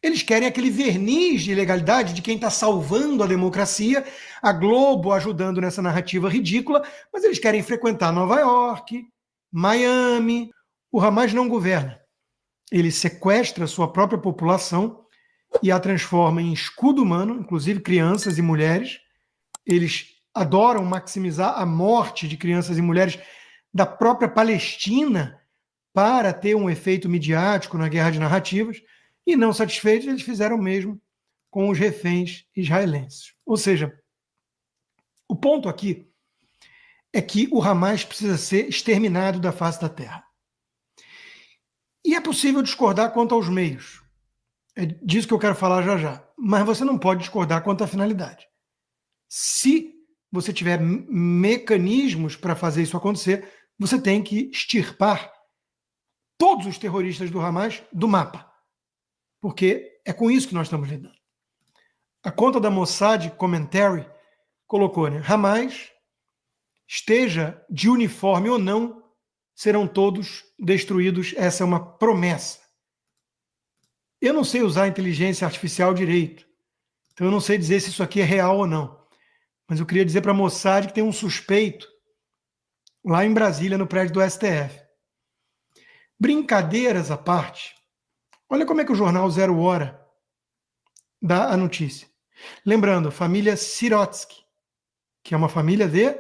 Eles querem aquele verniz de legalidade de quem está salvando a democracia, a Globo ajudando nessa narrativa ridícula, mas eles querem frequentar Nova York, Miami. O Hamas não governa. Ele sequestra a sua própria população e a transforma em escudo humano, inclusive crianças e mulheres. Eles adoram maximizar a morte de crianças e mulheres da própria Palestina para ter um efeito midiático na guerra de narrativas. E não satisfeitos, eles fizeram o mesmo com os reféns israelenses. Ou seja, o ponto aqui é que o Hamas precisa ser exterminado da face da terra. E é possível discordar quanto aos meios. É disso que eu quero falar já já. Mas você não pode discordar quanto à finalidade. Se você tiver mecanismos para fazer isso acontecer, você tem que extirpar todos os terroristas do Hamas do mapa. Porque é com isso que nós estamos lidando. A conta da Mossad Commentary colocou, né? Hamas, esteja de uniforme ou não, serão todos destruídos. Essa é uma promessa. Eu não sei usar a inteligência artificial direito, então eu não sei dizer se isso aqui é real ou não. Mas eu queria dizer para a Mossad que tem um suspeito lá em Brasília, no prédio do STF. Brincadeiras à parte, olha como é que o jornal Zero Hora dá a notícia. Lembrando, família Sirotsky, que é uma família de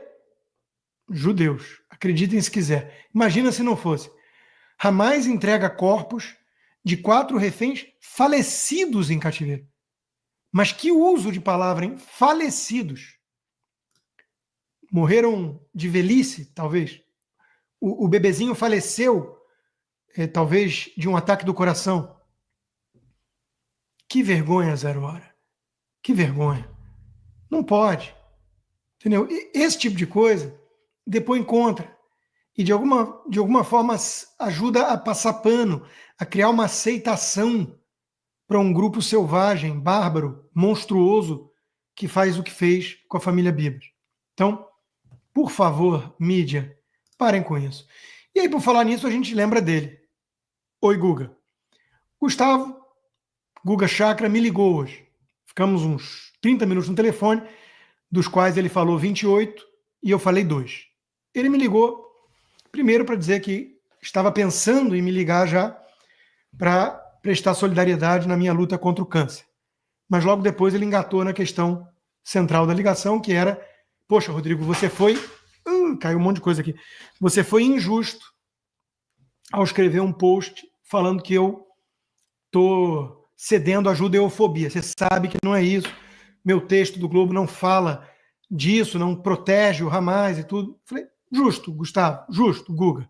judeus. Acreditem se quiser. Imagina se não fosse. Hamas entrega corpos de 4 reféns falecidos em cativeiro. Mas que uso de palavra, hein? Falecidos. Morreram de velhice, talvez. O bebezinho faleceu, talvez, de um ataque do coração. Que vergonha, Zero Hora. Que vergonha. Não pode. Entendeu? Esse tipo de coisa, depois encontra. E de alguma forma ajuda a passar pano, a criar uma aceitação para um grupo selvagem, bárbaro, monstruoso, que faz o que fez com a família Bibas. Então, por favor, mídia, parem com isso. E aí, por falar nisso, a gente lembra dele. Oi, Guga. Gustavo, Guga Chakra, me ligou hoje. Ficamos uns 30 minutos no telefone, dos quais ele falou 28 e eu falei 2. Ele me ligou, primeiro para dizer que estava pensando em me ligar já para prestar solidariedade na minha luta contra o câncer. Mas logo depois ele engatou na questão central da ligação, que era: poxa, Rodrigo, você foi... caiu um monte de coisa aqui. Você foi injusto ao escrever um post falando que eu estou cedendo à judeofobia. Você sabe que não é isso. Meu texto do Globo não fala disso, não protege o Hamas e tudo. Falei, justo, Gustavo, justo, Guga.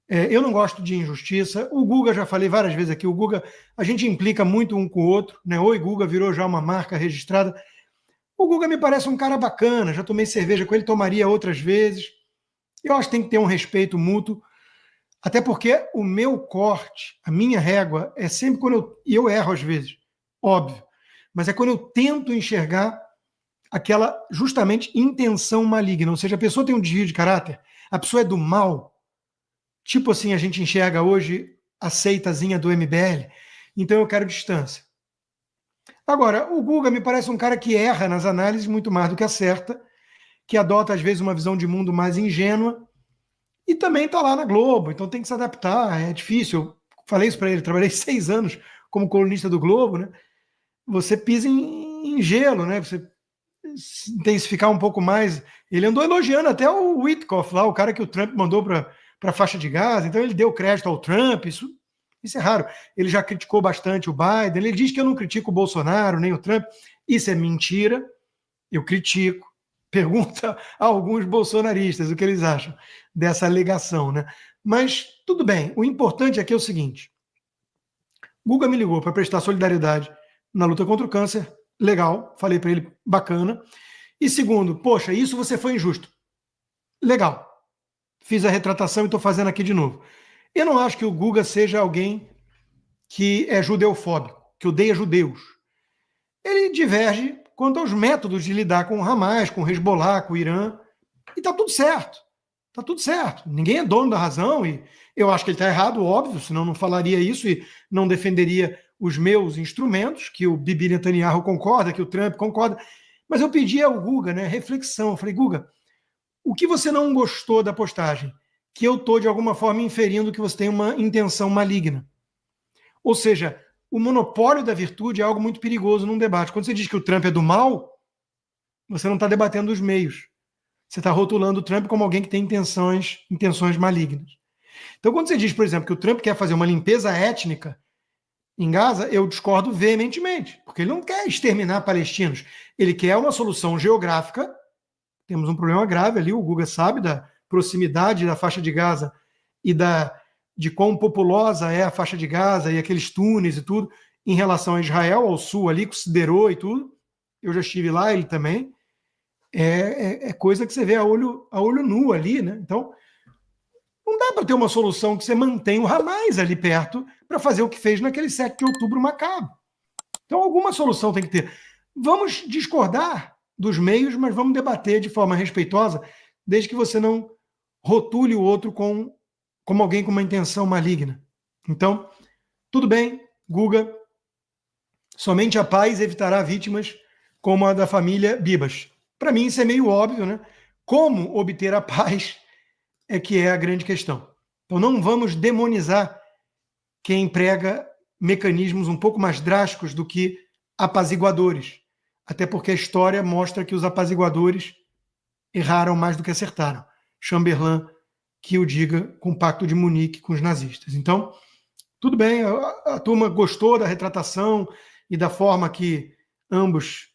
Eu não gosto de injustiça. O Guga, já falei várias vezes aqui, o Guga, a gente implica muito um com o outro, né? Oi, Guga virou já uma marca registrada. O Guga me parece um cara bacana, já tomei cerveja com ele, tomaria outras vezes. Eu acho que tem que ter um respeito mútuo, até porque o meu corte, a minha régua, é sempre quando eu erro às vezes, óbvio, mas é quando eu tento enxergar aquela, justamente, intenção maligna, ou seja, a pessoa tem um desvio de caráter, a pessoa é do mal, tipo assim, a gente enxerga hoje a seitazinha do MBL, então eu quero distância. Agora, o Guga me parece um cara que erra nas análises muito mais do que acerta, que adota, às vezes, uma visão de mundo mais ingênua, e também está lá na Globo, então tem que se adaptar, é difícil. Eu falei isso para ele, trabalhei 6 anos como colunista do Globo, né? Você pisa em gelo, né? Você intensificar um pouco mais. Ele andou elogiando até o Witkoff lá, o cara que o Trump mandou para a faixa de Gaza, então ele deu crédito ao Trump, isso é raro. Ele já criticou bastante o Biden, ele diz que eu não critico o Bolsonaro, nem o Trump. Isso é mentira, eu critico. Pergunta a alguns bolsonaristas o que eles acham dessa alegação, né? Mas tudo bem, o importante aqui é o seguinte: Guga me ligou para prestar solidariedade na luta contra o câncer, legal, falei para ele, bacana. E segundo, poxa, isso você foi injusto. Legal, fiz a retratação e estou fazendo aqui de novo. Eu não acho que o Guga seja alguém que é judeofóbico, que odeia judeus. Ele diverge quanto aos métodos de lidar com o Hamas, com o Hezbollah, com o Irã, e está tudo certo. Está tudo certo. Ninguém é dono da razão, e eu acho que ele está errado, óbvio, senão não falaria isso e não defenderia os meus instrumentos, que o Bibi Netanyahu concorda, que o Trump concorda, mas eu pedi ao Guga, né, reflexão. Eu falei, Guga, o que você não gostou da postagem? Que eu estou, de alguma forma, inferindo que você tem uma intenção maligna. Ou seja, o monopólio da virtude é algo muito perigoso num debate. Quando você diz que o Trump é do mal, você não está debatendo os meios. Você está rotulando o Trump como alguém que tem intenções malignas. Então, quando você diz, por exemplo, que o Trump quer fazer uma limpeza étnica em Gaza, eu discordo veementemente, porque ele não quer exterminar palestinos. Ele quer uma solução geográfica. Temos um problema grave ali, o Guga sabe da proximidade da faixa de Gaza e de quão populosa é a faixa de Gaza e aqueles túneis e tudo, em relação a Israel, ao sul ali, com Sderot e tudo. Eu já estive lá, ele também. É coisa que você vê a olho nu ali, né? Então, não dá para ter uma solução que você mantenha o Hamas ali perto para fazer o que fez naquele 7 de outubro macabro. Então, alguma solução tem que ter. Vamos discordar dos meios, mas vamos debater de forma respeitosa, desde que você não rotule o outro como alguém com uma intenção maligna. Então, tudo bem, Guga, somente a paz evitará vítimas como a da família Bibas. Para mim, isso é meio óbvio, né? Como obter a paz é que é a grande questão. Então, não vamos demonizar quem emprega mecanismos um pouco mais drásticos do que apaziguadores. Até porque a história mostra que os apaziguadores erraram mais do que acertaram. Chamberlain, que o diga com o Pacto de Munique com os nazistas. Então, tudo bem, a turma gostou da retratação e da forma que ambos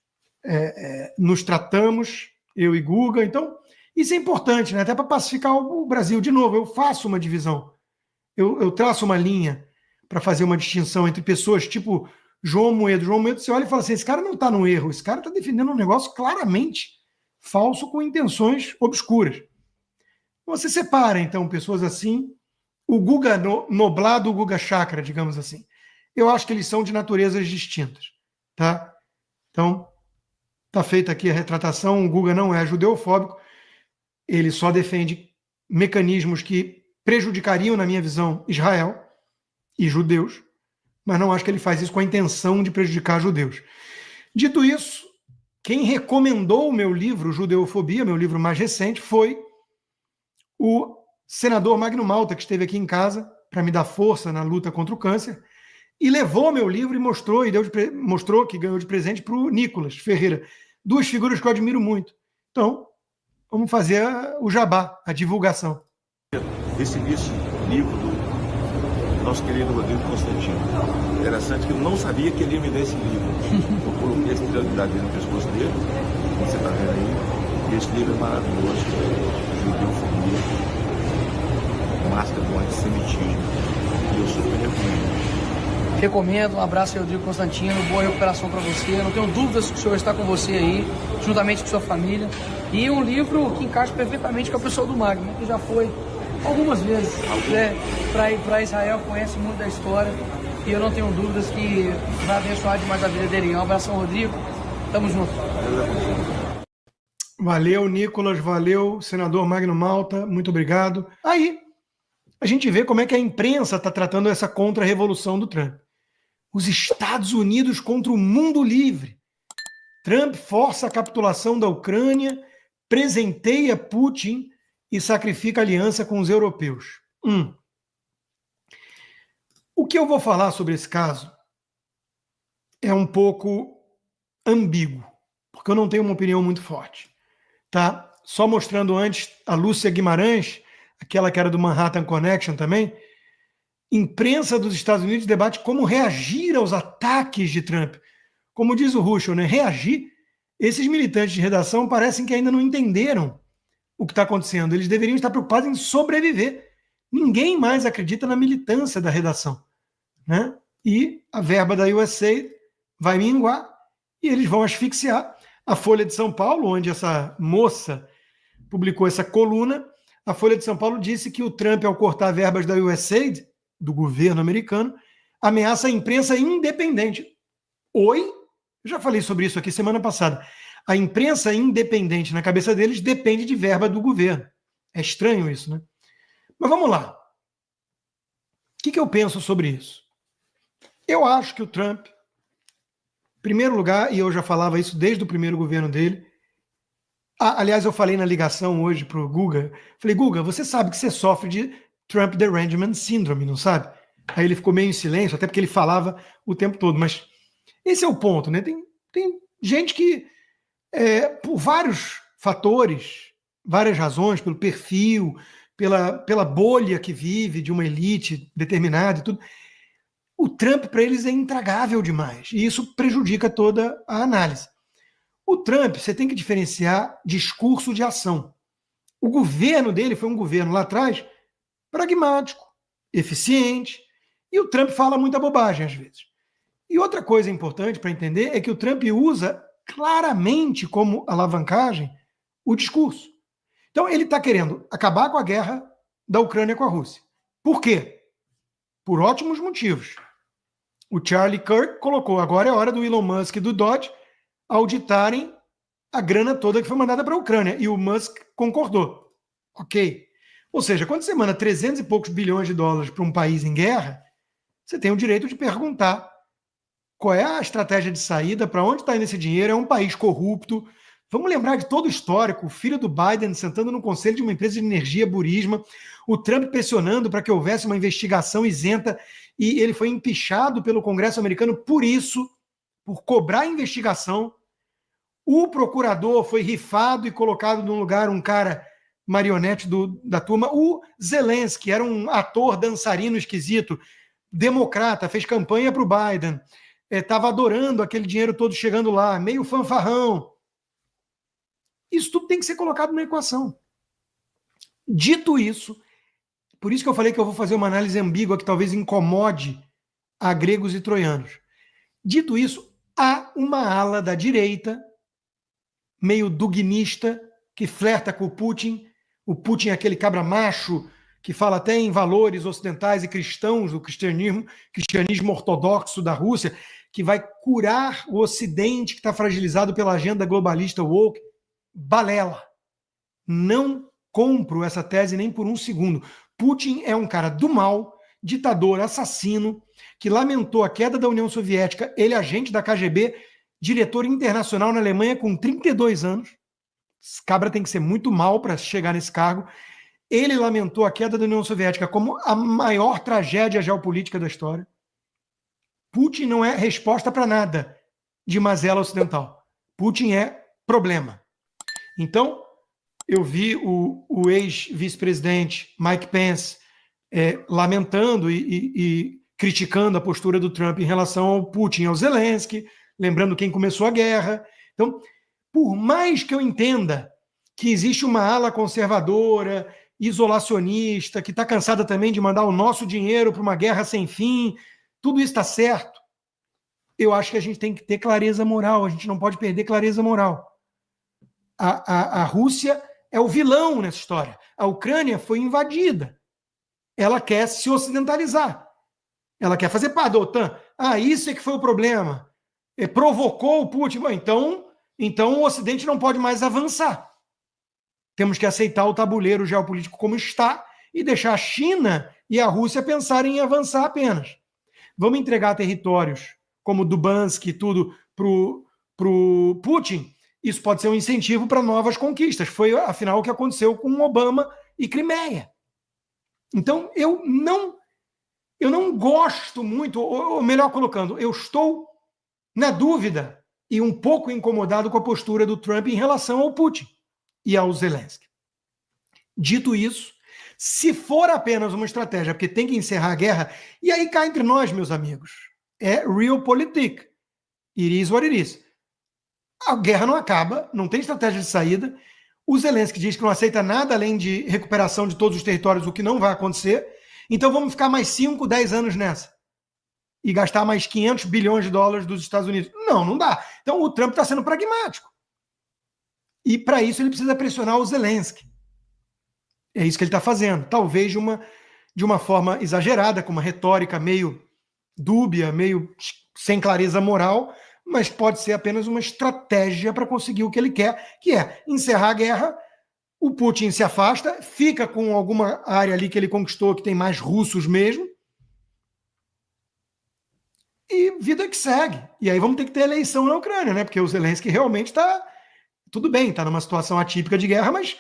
nos tratamos, eu e Guga. Então, isso é importante, né? Até para pacificar o Brasil. De novo, eu faço uma divisão. Eu traço uma linha para fazer uma distinção entre pessoas tipo João Moedo. João Moedo, você olha e fala assim, esse cara não está no erro, esse cara está defendendo um negócio claramente falso com intenções obscuras. Você separa, então, pessoas assim, o Guga Noblado, o Guga Chakra, digamos assim. Eu acho que eles são de naturezas distintas, tá? Então, está feita aqui a retratação, o Guga não é judeofóbico, ele só defende mecanismos que prejudicariam, na minha visão, Israel e judeus, mas não acho que ele faz isso com a intenção de prejudicar judeus. Dito isso, quem recomendou o meu livro, Judeofobia, meu livro mais recente, foi o senador Magno Malta, que esteve aqui em casa para me dar força na luta contra o câncer, e levou meu livro e mostrou que ganhou de presente para o Nicolas Ferreira. Duas figuras que eu admiro muito. Então, vamos fazer o jabá, a divulgação. Recebi esse livro do nosso querido Rodrigo Constantino. Interessante que eu não sabia que ele ia me dar esse livro. Eu coloquei essa prioridade no pescoço dele, como você está vendo aí. E esse livro é maravilhoso. Judeofobia, máscara do antissemitismo. E eu super recomendo. Recomendo, um abraço ao Rodrigo Constantino, boa recuperação para você. Não tenho dúvidas que o senhor está com você aí, juntamente com sua família. E um livro que encaixa perfeitamente com a pessoa do Magno, que já foi algumas vezes para Israel, conhece muito da história. E eu não tenho dúvidas que vai abençoar demais a vida dele. Um abração, Rodrigo. Tamo junto. Valeu, Nicolas. Valeu, senador Magno Malta. Muito obrigado. Aí, a gente vê como é que a imprensa está tratando essa contra-revolução do Trump. Os Estados Unidos contra o mundo livre. Trump força a capitulação da Ucrânia, presenteia Putin e sacrifica aliança com os europeus. O que eu vou falar sobre esse caso é um pouco ambíguo, porque eu não tenho uma opinião muito forte. Tá? Só mostrando antes a Lúcia Guimarães, aquela que era do Manhattan Connection também, imprensa dos Estados Unidos debate como reagir aos ataques de Trump. Como diz o Ruschel, né? Reagir. Esses militantes de redação parecem que ainda não entenderam o que está acontecendo. Eles deveriam estar preocupados em sobreviver. Ninguém mais acredita na militância da redação, né? E a verba da USA vai minguar e eles vão asfixiar. A Folha de São Paulo, onde essa moça publicou essa coluna, a Folha de São Paulo disse que o Trump, ao cortar verbas da USAID, do governo americano, ameaça a imprensa independente. Oi? Eu já falei sobre isso aqui semana passada. A imprensa independente, na cabeça deles, depende de verba do governo. É estranho isso, né? Mas vamos lá. O que eu penso sobre isso? Eu acho que o Trump, em primeiro lugar, e eu já falava isso desde o primeiro governo dele, aliás, eu falei na ligação hoje para o Guga, falei, Guga, você sabe que você sofre de Trump Derangement Syndrome, não sabe? Aí ele ficou meio em silêncio, até porque ele falava o tempo todo, mas esse é o ponto, né? Tem gente que, por vários fatores, várias razões, pelo perfil, pela bolha que vive de uma elite determinada e tudo, o Trump para eles é intragável demais, e isso prejudica toda a análise. O Trump, você tem que diferenciar discurso de ação. O governo dele foi um governo lá atrás pragmático, eficiente, e o Trump fala muita bobagem às vezes. E outra coisa importante para entender é que o Trump usa claramente como alavancagem o discurso. Então ele está querendo acabar com a guerra da Ucrânia com a Rússia. Por quê? Por ótimos motivos. O Charlie Kirk colocou, agora é hora do Elon Musk e do Dodge auditarem a grana toda que foi mandada para a Ucrânia. E o Musk concordou. Ok. Ou seja, quando você manda 300 e poucos bilhões de dólares para um país em guerra, você tem o direito de perguntar qual é a estratégia de saída, para onde está indo esse dinheiro, é um país corrupto. Vamos lembrar de todo o histórico, o filho do Biden sentando no conselho de uma empresa de energia, Burisma, o Trump pressionando para que houvesse uma investigação isenta, e ele foi empichado pelo Congresso americano por isso, por cobrar investigação. O procurador foi rifado e colocado num lugar, um cara marionete da turma. O Zelensky era um ator dançarino esquisito, democrata, fez campanha para o Biden, estava adorando aquele dinheiro todo chegando lá, meio fanfarrão. Isso tudo tem que ser colocado na equação. Dito isso, por isso que eu falei que eu vou fazer uma análise ambígua que talvez incomode a gregos e troianos. Dito isso, há uma ala da direita, meio dugnista, que flerta com o Putin. O Putin é aquele cabra macho que fala até em valores ocidentais e cristãos do cristianismo ortodoxo da Rússia, que vai curar o Ocidente que está fragilizado pela agenda globalista woke. Balela. Não compro essa tese nem por um segundo. Putin é um cara do mal, ditador, assassino, que lamentou a queda da União Soviética, ele agente da KGB, diretor internacional na Alemanha com 32 anos. Esse cabra tem que ser muito mal para chegar nesse cargo. Ele lamentou a queda da União Soviética como a maior tragédia geopolítica da história. Putin não é resposta para nada de mazela ocidental. Putin é problema. Então, eu vi o ex-vice-presidente Mike Pence lamentando e criticando a postura do Trump em relação ao Putin e ao Zelensky, lembrando quem começou a guerra. Então, por mais que eu entenda que existe uma ala conservadora, isolacionista, que está cansada também de mandar o nosso dinheiro para uma guerra sem fim, tudo isso está certo, eu acho que a gente tem que ter clareza moral, a gente não pode perder clareza moral. A Rússia é o vilão nessa história. A Ucrânia foi invadida. Ela quer se ocidentalizar. Ela quer fazer parte da OTAN. Isso é que foi o problema. Provocou o Putin. Bom, então o Ocidente não pode mais avançar. Temos que aceitar o tabuleiro geopolítico como está e deixar a China e a Rússia pensarem em avançar apenas. Vamos entregar territórios como Luhansk e tudo para o Putin. Isso pode ser um incentivo para novas conquistas. Foi, afinal, o que aconteceu com Obama e Crimeia. Então, eu não gosto muito, ou melhor colocando, eu estou na dúvida e um pouco incomodado com a postura do Trump em relação ao Putin e ao Zelensky. Dito isso, se for apenas uma estratégia, porque tem que encerrar a guerra, e aí cá entre nós, meus amigos, é realpolitik. It is what it is. A guerra não acaba, não tem estratégia de saída. O Zelensky diz que não aceita nada além de recuperação de todos os territórios, o que não vai acontecer. Então vamos ficar mais 5, 10 anos nessa. E gastar mais 500 bilhões de dólares dos Estados Unidos. Não dá. Então o Trump está sendo pragmático. E para isso ele precisa pressionar o Zelensky. É isso que ele está fazendo. Talvez de uma forma exagerada, com uma retórica meio dúbia, meio sem clareza moral, mas pode ser apenas uma estratégia para conseguir o que ele quer, que é encerrar a guerra, o Putin se afasta, fica com alguma área ali que ele conquistou, que tem mais russos mesmo, e vida que segue. E aí vamos ter que ter eleição na Ucrânia, né? Porque o Zelensky realmente está, tudo bem, está numa situação atípica de guerra, mas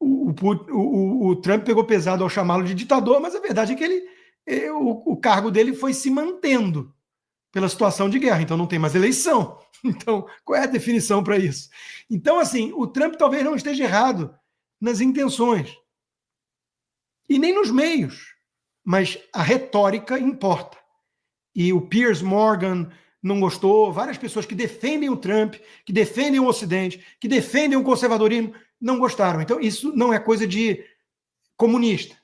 o Trump pegou pesado ao chamá-lo de ditador, mas a verdade é que o cargo dele foi se mantendo pela situação de guerra, então não tem mais eleição. Então, qual é a definição para isso? Então, assim, o Trump talvez não esteja errado nas intenções e nem nos meios, mas a retórica importa. E o Piers Morgan não gostou, várias pessoas que defendem o Trump, que defendem o Ocidente, que defendem o conservadorismo, não gostaram. Então, isso não é coisa de comunista.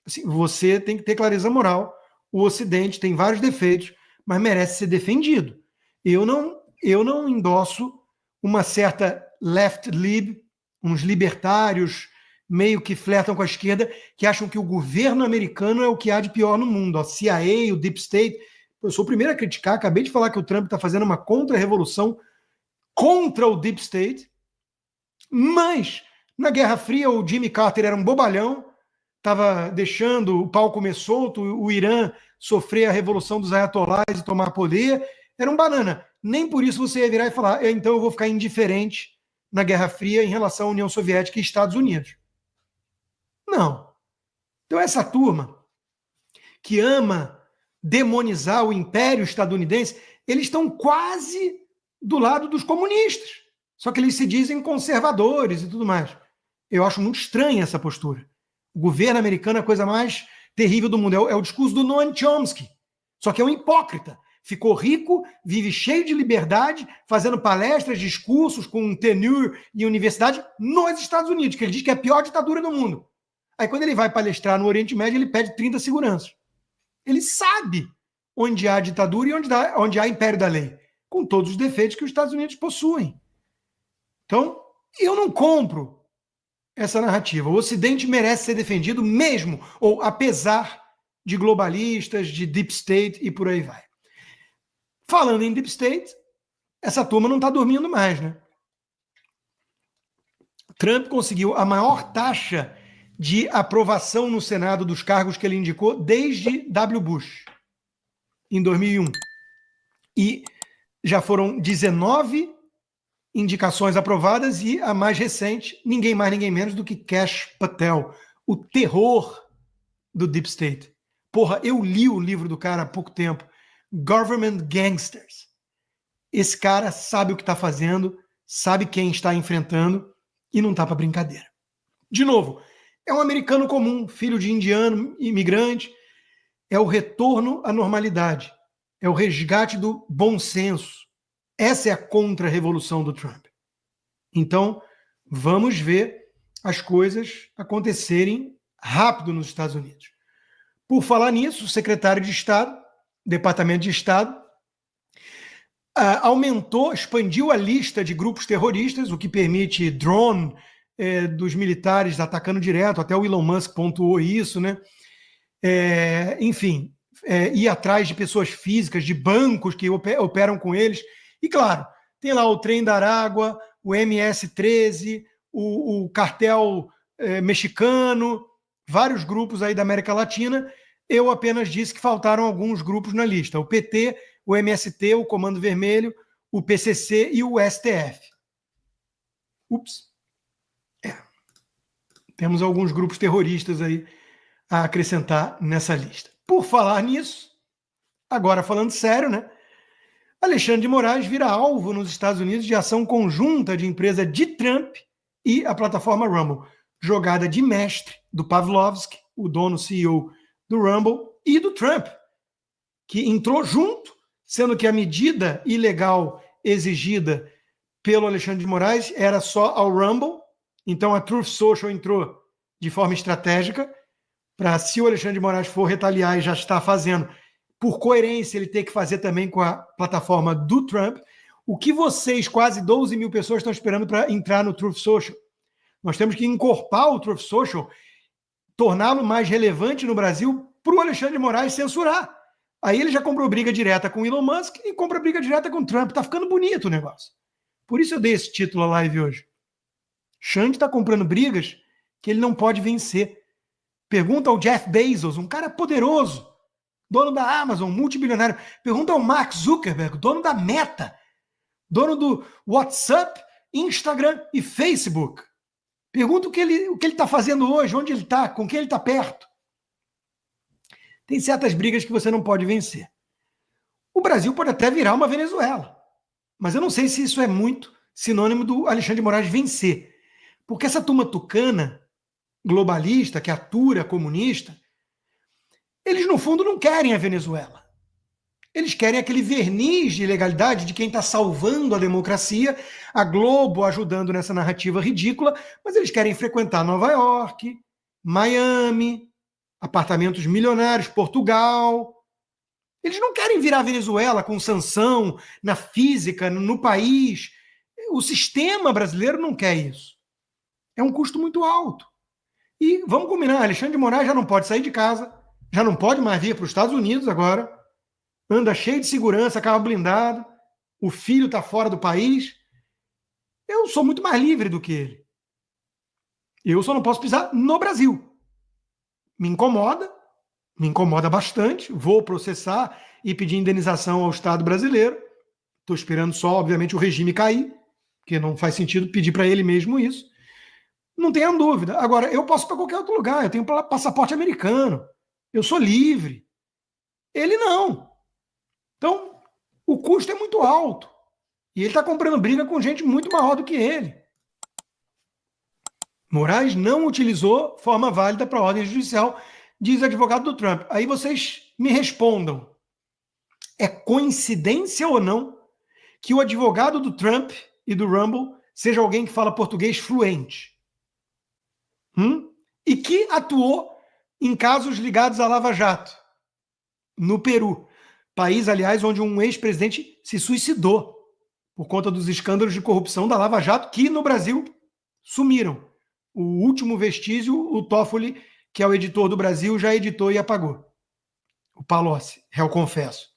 Assim, você tem que ter clareza moral. O Ocidente tem vários defeitos, mas merece ser defendido. Eu não endosso uma certa left lib, uns libertários meio que flertam com a esquerda, que acham que o governo americano é o que há de pior no mundo. A CIA, o Deep State. Eu sou o primeiro a criticar, acabei de falar que o Trump está fazendo uma contra-revolução contra o Deep State, mas na Guerra Fria o Jimmy Carter era um bobalhão, estava deixando o pau comer solto, o Irã sofrer a revolução dos ayatolás e tomar poder, era um banana. Nem por isso você ia virar e falar, então eu vou ficar indiferente na Guerra Fria em relação à União Soviética e Estados Unidos. Não. Então essa turma que ama demonizar o império estadunidense, eles estão quase do lado dos comunistas. Só que eles se dizem conservadores e tudo mais. Eu acho muito estranha essa postura. O governo americano é a coisa mais terrível do mundo. É o discurso do Noam Chomsky. Só que é um hipócrita. Ficou rico, vive cheio de liberdade, fazendo palestras, discursos com tenure e universidade nos Estados Unidos, que ele diz que é a pior ditadura do mundo. Aí quando ele vai palestrar no Oriente Médio, ele pede 30 seguranças. Ele sabe onde há ditadura e onde há império da lei, com todos os defeitos que os Estados Unidos possuem. Então, eu não compro essa narrativa. O Ocidente merece ser defendido mesmo, ou apesar de globalistas, de Deep State e por aí vai. Falando em Deep State, essa turma não está dormindo mais, né? Trump conseguiu a maior taxa de aprovação no Senado dos cargos que ele indicou desde W. Bush, em 2001. E já foram 19 indicações aprovadas e a mais recente, ninguém mais, ninguém menos do que Kash Patel, o terror do Deep State. Porra, eu li o livro do cara há pouco tempo, Government Gangsters. Esse cara sabe o que está fazendo, sabe quem está enfrentando e não está para brincadeira. De novo, é um americano comum, filho de indiano, imigrante. É o retorno à normalidade. É o resgate do bom senso. Essa é a contra-revolução do Trump. Então, vamos ver as coisas acontecerem rápido nos Estados Unidos. Por falar nisso, o secretário de Estado, Departamento de Estado, expandiu a lista de grupos terroristas, o que permite drone dos militares atacando direto, até o Elon Musk pontuou isso, né? Enfim, ir atrás de pessoas físicas, de bancos que operam com eles. E claro, tem lá o Trem da Aragua, o MS-13, o cartel mexicano, vários grupos aí da América Latina. Eu apenas disse que faltaram alguns grupos na lista. O PT, o MST, o Comando Vermelho, o PCC e o STF. Ups. Temos alguns grupos terroristas aí a acrescentar nessa lista. Por falar nisso, agora falando sério, né? Alexandre de Moraes vira alvo nos Estados Unidos de ação conjunta de empresa de Trump e a plataforma Rumble. Jogada de mestre do Pavlovski, o dono CEO do Rumble, e do Trump, que entrou junto, sendo que a medida ilegal exigida pelo Alexandre de Moraes era só ao Rumble. Então a Truth Social entrou de forma estratégica para, se o Alexandre de Moraes for retaliar e já está fazendo, por coerência, ele ter que fazer também com a plataforma do Trump. O que vocês, quase 12 mil pessoas, estão esperando para entrar no Truth Social? Nós temos que encorpar o Truth Social, torná-lo mais relevante no Brasil para o Alexandre de Moraes censurar. Aí ele já comprou briga direta com o Elon Musk e compra briga direta com o Trump. Tá ficando bonito o negócio. Por isso eu dei esse título à live hoje. Xande está comprando brigas que ele não pode vencer. Pergunta ao Jeff Bezos, um cara poderoso, dono da Amazon, multibilionário. Pergunta ao Mark Zuckerberg, dono da Meta, dono do WhatsApp, Instagram e Facebook. Pergunta o que ele está fazendo hoje, onde ele está, com quem ele está perto. Tem certas brigas que você não pode vencer. O Brasil pode até virar uma Venezuela, mas eu não sei se isso é muito sinônimo do Alexandre de Moraes vencer. Porque essa turma tucana, globalista, que atura comunista, eles no fundo não querem a Venezuela. Eles querem aquele verniz de ilegalidade de quem está salvando a democracia, a Globo ajudando nessa narrativa ridícula, mas eles querem frequentar Nova York, Miami, apartamentos milionários, Portugal. Eles não querem virar Venezuela com sanção na física, no país. O sistema brasileiro não quer isso. É um custo muito alto. E vamos combinar, Alexandre de Moraes já não pode sair de casa, já não pode mais vir para os Estados Unidos agora, anda cheio de segurança, carro blindado, o filho está fora do país. Eu sou muito mais livre do que ele. Eu só não posso pisar no Brasil. Me incomoda bastante, vou processar e pedir indenização ao Estado brasileiro. Estou esperando só, obviamente, o regime cair, porque não faz sentido pedir para ele mesmo isso. Não tenha dúvida. Agora, eu posso ir para qualquer outro lugar, eu tenho passaporte americano, eu sou livre. Ele não. Então, o custo é muito alto. E ele está comprando briga com gente muito maior do que ele. Moraes não utilizou forma válida para a ordem judicial, diz o advogado do Trump. Aí vocês me respondam. É coincidência ou não que o advogado do Trump e do Rumble seja alguém que fala português fluente? E que atuou em casos ligados à Lava Jato, no Peru. País, aliás, onde um ex-presidente se suicidou por conta dos escândalos de corrupção da Lava Jato, que no Brasil sumiram. O último vestígio, o Toffoli, que é o editor do Brasil, já editou e apagou. O Palocci, réu confesso.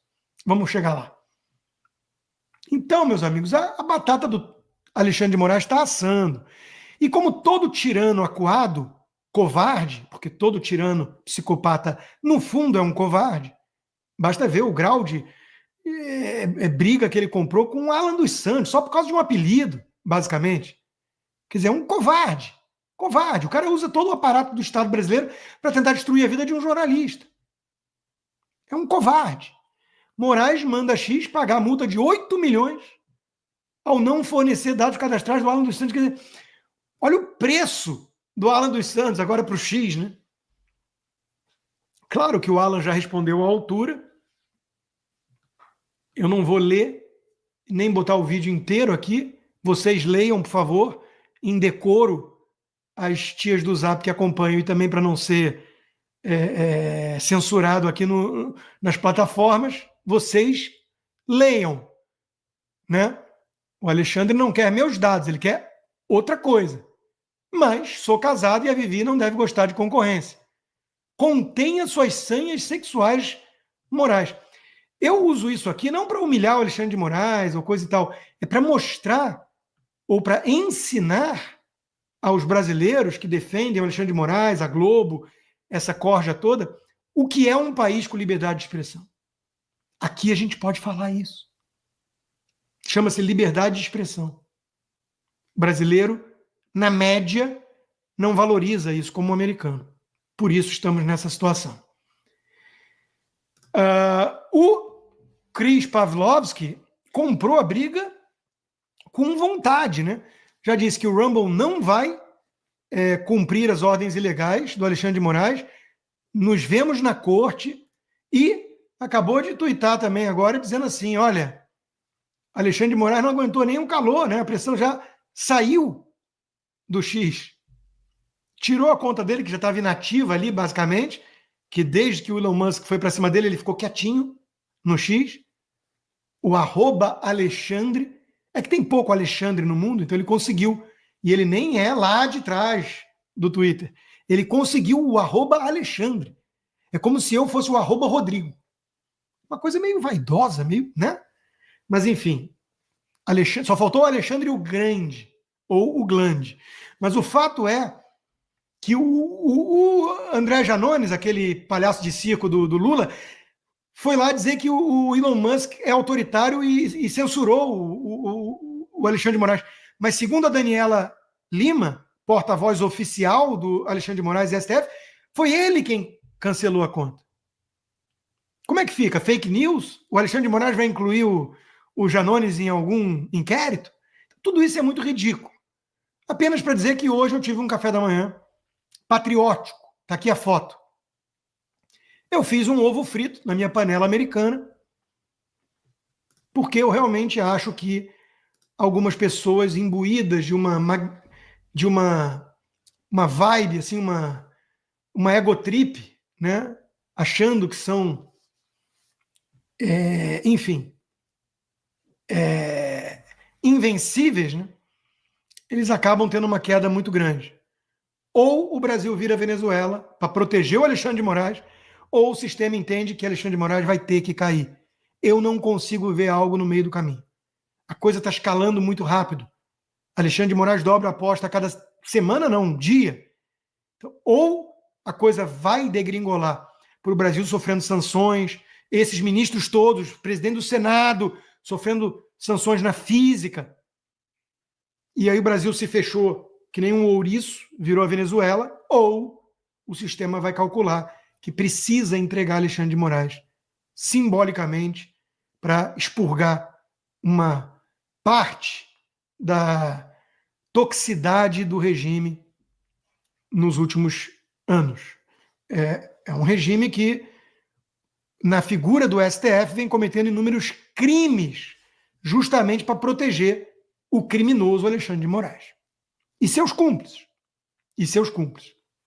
Vamos chegar lá. Então, meus amigos, a batata do Alexandre de Moraes está assando. E como todo tirano acuado, covarde, porque todo tirano psicopata, no fundo, é um covarde, basta ver o grau de briga que ele comprou com o Alan dos Santos, só por causa de um apelido, basicamente. Quer dizer, é um covarde. Covarde. O cara usa todo o aparato do Estado brasileiro para tentar destruir a vida de um jornalista. É um covarde. Moraes manda X pagar a multa de 8 milhões ao não fornecer dados cadastrais do Alan dos Santos. Quer dizer, olha o preço do Alan dos Santos agora para o X, né? Claro que o Alan já respondeu à altura. Eu não vou ler, nem botar o vídeo inteiro aqui. Vocês leiam, por favor, em decoro, as tias do Zap que acompanham e também para não ser censurado aqui nas plataformas. Vocês leiam, né? O Alexandre não quer meus dados, ele quer outra coisa. Mas sou casado e a Vivi não deve gostar de concorrência. Contenha suas senhas sexuais morais. Eu uso isso aqui não para humilhar o Alexandre de Moraes ou coisa e tal, é para mostrar ou para ensinar aos brasileiros que defendem o Alexandre de Moraes, a Globo, essa corja toda, o que é um país com liberdade de expressão. Aqui a gente pode falar isso. Chama-se liberdade de expressão. O brasileiro, na média, não valoriza isso como o americano. Por isso estamos nessa situação. O Chris Pavlovski comprou a briga com vontade, né? Já disse que o Rumble não vai cumprir as ordens ilegais do Alexandre de Moraes. Nos vemos na corte e acabou de tuitar também agora dizendo assim, olha, Alexandre de Moraes não aguentou nem o calor, né? A pressão já saiu do X. Tirou a conta dele, que já estava inativa ali, basicamente, que desde que o Elon Musk foi para cima dele, ele ficou quietinho no X. O @Alexandre. É que tem pouco Alexandre no mundo, então ele conseguiu. E ele nem é lá de trás do Twitter. Ele conseguiu o @Alexandre. É como se eu fosse o @Rodrigo. Uma coisa meio vaidosa, meio, né? Mas, enfim, Alexandre, só faltou o Alexandre o Grande, ou o Glande. Mas o fato é que o André Janones, aquele palhaço de circo do Lula, foi lá dizer que o Elon Musk é autoritário e censurou o Alexandre de Moraes. Mas segundo a Daniela Lima, porta-voz oficial do Alexandre de Moraes e STF, foi ele quem cancelou a conta. Como é que fica? Fake news? O Alexandre de Moraes vai incluir o Janones em algum inquérito? Tudo isso é muito ridículo. Apenas para dizer que hoje eu tive um café da manhã patriótico. Está aqui a foto. Eu fiz um ovo frito na minha panela americana, porque eu realmente acho que algumas pessoas imbuídas de uma vibe, assim, uma egotrip, né? Achando que são, enfim, invencíveis, né? Eles acabam tendo uma queda muito grande. Ou o Brasil vira Venezuela para proteger o Alexandre de Moraes, ou o sistema entende que Alexandre de Moraes vai ter que cair. Eu não consigo ver algo no meio do caminho. A coisa está escalando muito rápido. Alexandre de Moraes dobra a aposta a cada semana, não, um dia. Então, ou a coisa vai degringolar para o Brasil sofrendo sanções, esses ministros todos, presidente do Senado, sofrendo sanções na física. E aí o Brasil se fechou que nem um ouriço, virou a Venezuela, ou o sistema vai calcular que precisa entregar Alexandre de Moraes simbolicamente para expurgar uma parte da toxicidade do regime nos últimos anos. É um regime que, na figura do STF, vem cometendo inúmeros crimes justamente para proteger o criminoso Alexandre de Moraes. E seus cúmplices.